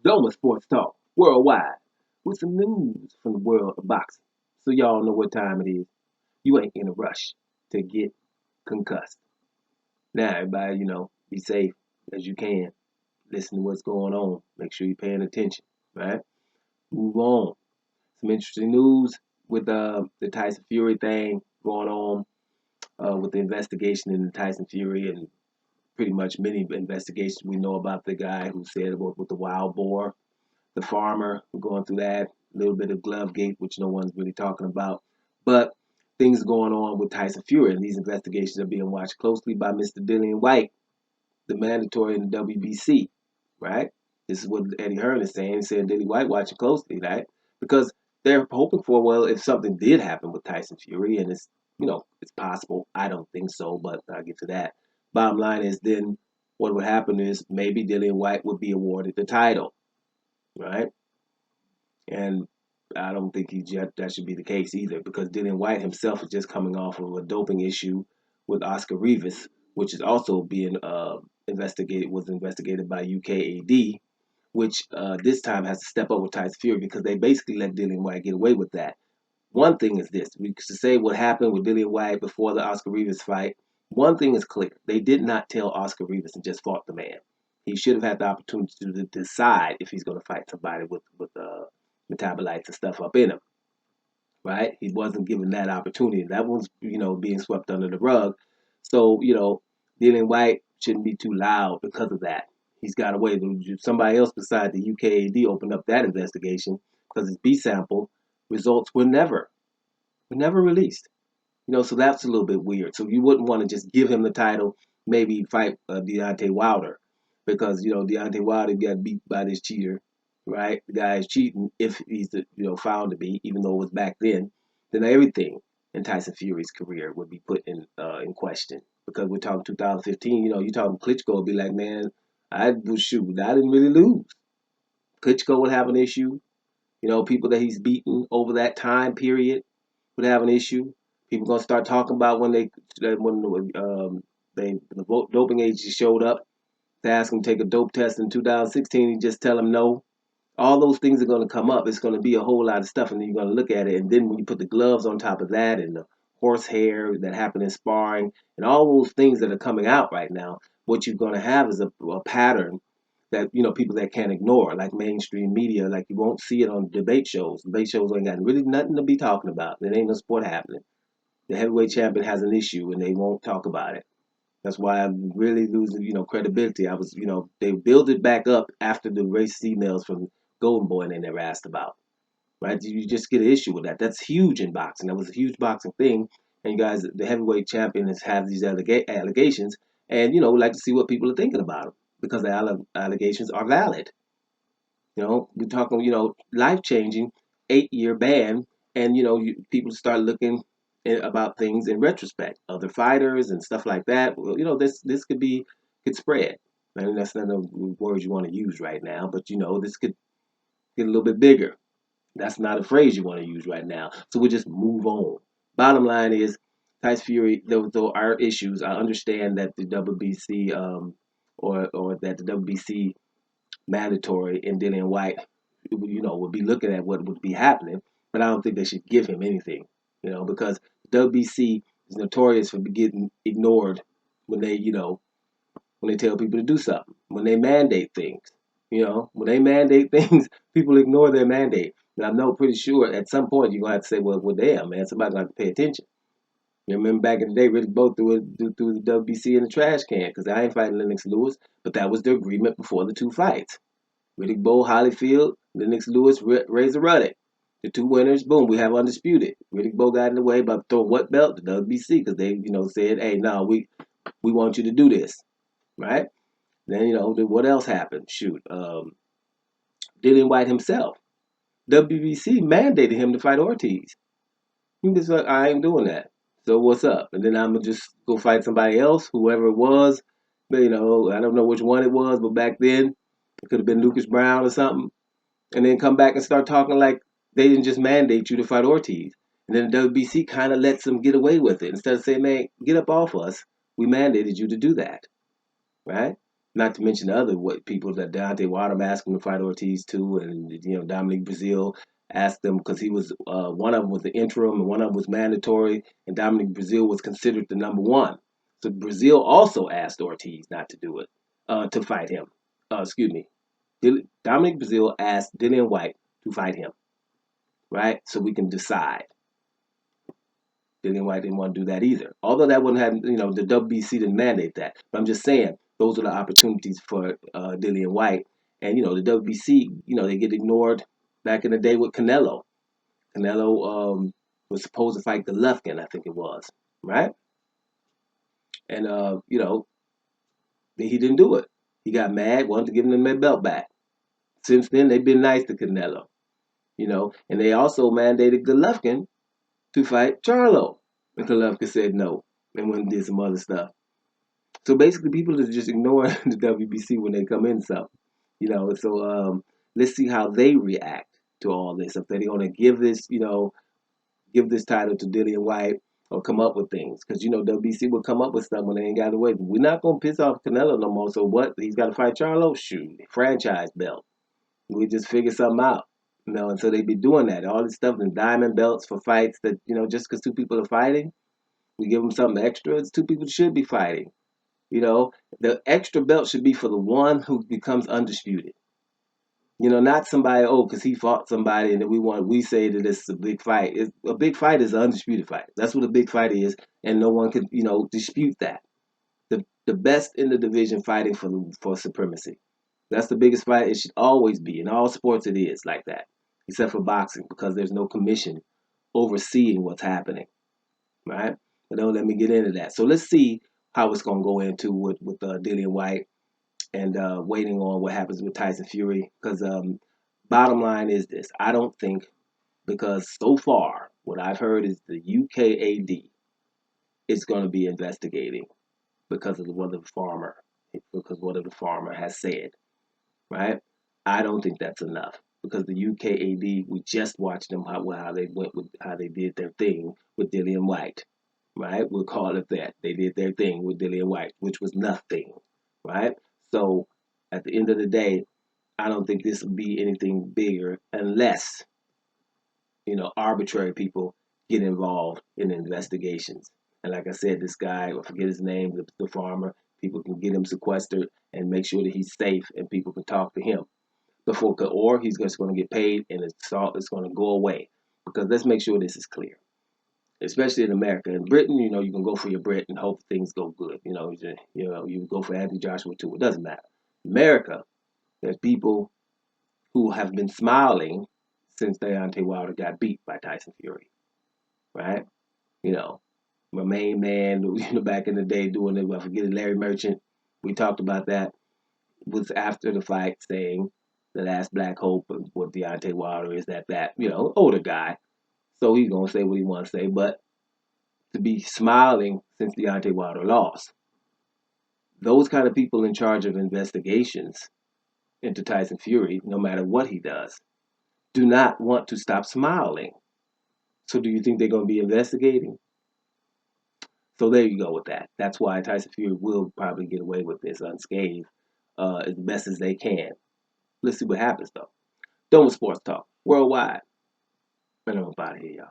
Doma Sports Talk worldwide with some news from the world of boxing. So y'all know what time it is. You ain't in a rush to get concussed. Now, everybody, be safe as you can. Listen to what's going on. Make sure you're paying attention, right? Move on. Some interesting news with the Tyson Fury thing going on with the investigation into Tyson Fury and pretty much many investigations we know about the guy who said about with the wild boar, the farmer. We're going through that. A little bit of glove gate, which no one's really talking about. But things going on with Tyson Fury, and these investigations are being watched closely by Mr. Dillian Whyte, the mandatory in the WBC, right? This is what Eddie Hearn is saying. He's saying Dillian Whyte watching closely, right? Because they're hoping for, well, if something did happen with Tyson Fury, and it's possible. I don't think so, but I'll get to that. Bottom line is then what would happen is maybe Dillian Whyte would be awarded the title, right? And I don't think that should be the case either, because Dillian Whyte himself is just coming off of a doping issue with Oscar Rivas, which is also being investigated by UKAD, which this time has to step up with Tyson Fury because they basically let Dillian Whyte get away with that. One thing is this: we should say what happened with Dillian Whyte before the Oscar Rivas fight. One thing is clear: they did not tell Oscar Rivas and just fought the man. He should have had the opportunity to decide if he's going to fight somebody with metabolites and stuff up in him, right? He wasn't given that opportunity. That was, being swept under the rug. So, Dylan White shouldn't be too loud because of that. He's got away. Somebody else besides the UKAD opened up that investigation because his B sample results were never released. So that's a little bit weird. So you wouldn't want to just give him the title, maybe fight Deontay Wilder, because Deontay Wilder got beat by this cheater, right? The guy is cheating if he's found to be, even though it was back then. Then everything in Tyson Fury's career would be put in question because we're talking 2015. You talking Klitschko would be like, man, I didn't really lose. Klitschko would have an issue. People that he's beaten over that time period would have an issue. People gonna start talking about when the doping agency showed up to ask him to take a dope test in 2016. He just tell him no. All those things are gonna come up. It's gonna be a whole lot of stuff, and then you're gonna look at it, and then when you put the gloves on top of that, and the horsehair that happened in sparring, and all those things that are coming out right now, what you're gonna have is a pattern that people that can't ignore, like mainstream media. Like you won't see it on debate shows. Debate shows ain't got really nothing to be talking about. There ain't no sport happening. The heavyweight champion has an issue and they won't talk about it. That's why I'm really losing, credibility. I was, they build it back up after the racist emails from Golden Boy and they never asked about. Right? You just get an issue with that. That's huge in boxing. That was a huge boxing thing. And you guys, the heavyweight champion has had these allegations, and we like to see what people are thinking about them because the allegations are valid. We're talking, life changing, 8-year ban, and people start looking about things in retrospect, other fighters and stuff like that. Well, this could spread. I mean, that's not the words you want to use right now, but this could get a little bit bigger. That's not a phrase you want to use right now. So we'll just move on. Bottom line is, Tyson Fury, though are issues, I understand that the WBC or that the WBC mandatory and Dillian White, would be looking at what would be happening, but I don't think they should give him anything, because WBC is notorious for getting ignored when they tell people to do something, when they mandate things. When they mandate things, people ignore their mandate. And I'm pretty sure at some point you're gonna have to say, well, damn, man, somebody's gonna have to pay attention. You remember back in the day, Riddick Bowe threw the WBC in the trash can because I ain't fighting Lennox Lewis, but that was the agreement before the two fights. Riddick Bowe, Holyfield, Lennox Lewis, Razor Ruddock. The two winners, boom, we have undisputed. Riddick Bowe got in the way by throwing what belt? The WBC, because they, said, hey, no, we want you to do this, right? Then, what else happened? Shoot, Dillian White himself. WBC mandated him to fight Ortiz. He was like, I ain't doing that. So what's up? And then I'm gonna just go fight somebody else, whoever it was. But, I don't know which one it was, but back then it could have been Lucas Brown or something. And then come back and start talking like they didn't just mandate you to fight Ortiz. And then the WBC kind of lets them get away with it instead of saying, man, get up off us. We mandated you to do that, right? Not to mention the other what people that Deontay Wilder asked him to fight Ortiz too, and Dominic Brazil asked them because he was one of them was the interim and one of them was mandatory, and Dominic Brazil was considered the number one. So Brazil also asked Ortiz not to do it, to fight him. Excuse me, Dominic Brazil asked Dillian Whyte to fight him, right? So we can decide. Dillian Whyte didn't want to do that either. Although that wouldn't have, the WBC didn't mandate that. But I'm just saying those are the opportunities for Dillian Whyte. And the WBC, they get ignored back in the day with Canelo. Canelo was supposed to fight Golovkin, I think it was, right? And he didn't do it. He got mad, wanted to give him the belt back. Since then, they've been nice to Canelo, and they also mandated Golovkin to fight Charlo. And Golovkin said no and went and did some other stuff. So basically, people are just ignoring the WBC when they come in something, So let's see how they react to all this. If they're going to give this title to Dillian Whyte or come up with things, because WBC will come up with stuff when they ain't got to wait. We're not going to piss off Canelo no more. So what? He's got to fight Charlo? Shoot, franchise belt. We just figure something out. And so they be doing that. All this stuff and diamond belts for fights that, just because two people are fighting, we give them something extra. It's two people should be fighting. The extra belt should be for the one who becomes undisputed. Not somebody, because he fought somebody and then we say that it's a big fight. A big fight is an undisputed fight. That's what a big fight is, and no one can, dispute that. The best in the division fighting for supremacy. That's the biggest fight. It should always be. In all sports it is like that. Except for boxing, because there's no commission overseeing what's happening. Right? But don't let me get into that. So let's see how it's gonna go into with Dillian Whyte and waiting on what happens with Tyson Fury. Because bottom line is this: I don't think, because so far what I've heard is the UKAD is going to be investigating because of what the farmer has said. Right? I don't think that's enough because the UKAD, we just watched them how they went with how they did their thing with Dillian Whyte. Right? We'll call it that. They did their thing with Dillian Whyte, which was nothing. Right? So at the end of the day, I don't think this will be anything bigger unless, arbitrary people get involved in investigations. And like I said, this guy, I forget his name, the farmer, people can get him sequestered and make sure that he's safe and people can talk to him or he's just going to get paid and it's going to go away. Because let's make sure this is clear, especially in America. In Britain, you can go for your Brit and hope things go good. You go for Anthony Joshua too. It doesn't matter. America, there's people who have been smiling since Deontay Wilder got beat by Tyson Fury, right? My main man, back in the day doing it, I forget it, Larry Merchant, we talked about that, was after the fight saying the last black hope of what Deontay Wilder is that, older guy. So he's going to say what he wants to say, but to be smiling since Deontay Wilder lost. Those kind of people in charge of investigations into Tyson Fury, no matter what he does, do not want to stop smiling. So do you think they're going to be investigating? So there you go with that. That's why Tyson Fury will probably get away with this unscathed as best as they can. Let's see what happens, though. Done with Sports Talk Worldwide. And I'm out of here, y'all.